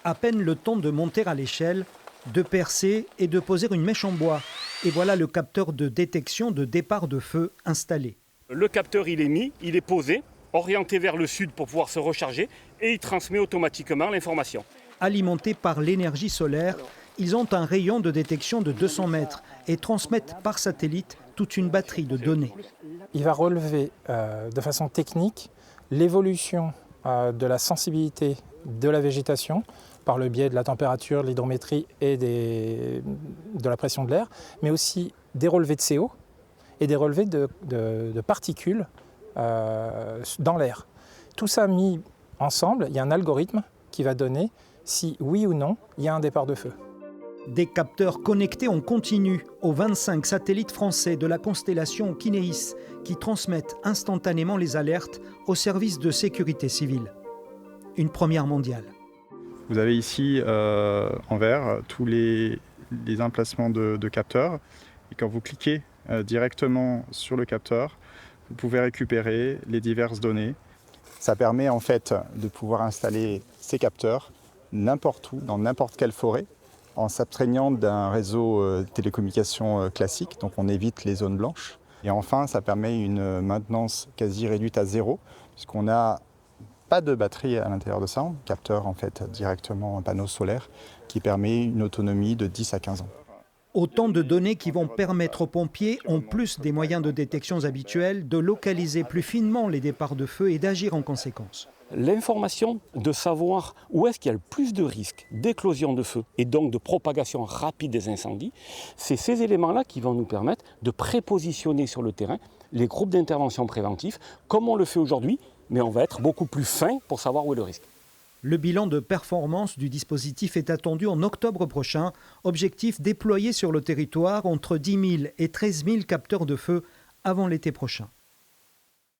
À peine le temps de monter à l'échelle, de percer et de poser une mèche en bois. Et voilà le capteur de détection de départ de feu installé. Le capteur il est mis, il est posé, orienté vers le sud pour pouvoir se recharger et il transmet automatiquement l'information. Alimentés par l'énergie solaire, ils ont un rayon de détection de 200 mètres et transmettent par satellite toute une batterie de données. Il va relever de façon technique l'évolution de la sensibilité de la végétation par le biais de la température, de l'hydrométrie et de la pression de l'air, mais aussi des relevés de CO et des relevés de particules dans l'air. Tout ça mis ensemble, il y a un algorithme qui va donner si oui ou non il y a un départ de feu. Des capteurs connectés en continu aux 25 satellites français de la constellation Kinéis qui transmettent instantanément les alertes aux services de sécurité civile. Une première mondiale. Vous avez ici en vert tous les emplacements de capteurs. Et quand vous cliquez directement sur le capteur, vous pouvez récupérer les diverses données. Ça permet en fait de pouvoir installer ces capteurs n'importe où, dans n'importe quelle forêt, en s'abstraignant d'un réseau télécommunication classique, donc on évite les zones blanches. Et enfin, ça permet une maintenance quasi réduite à zéro, puisqu'on n'a pas de batterie à l'intérieur de ça, on capteur en fait directement un panneau solaire qui permet une autonomie de 10 à 15 ans. Autant de données qui vont permettre aux pompiers, en plus des moyens de détection habituels, de localiser plus finement les départs de feu et d'agir en conséquence. L'information de savoir où est-ce qu'il y a le plus de risques d'éclosion de feu et donc de propagation rapide des incendies, c'est ces éléments-là qui vont nous permettre de prépositionner sur le terrain les groupes d'intervention préventifs comme on le fait aujourd'hui, mais on va être beaucoup plus fin pour savoir où est le risque. Le bilan de performance du dispositif est attendu en octobre prochain. Objectif déployé sur le territoire entre 10 000 et 13 000 capteurs de feu avant l'été prochain.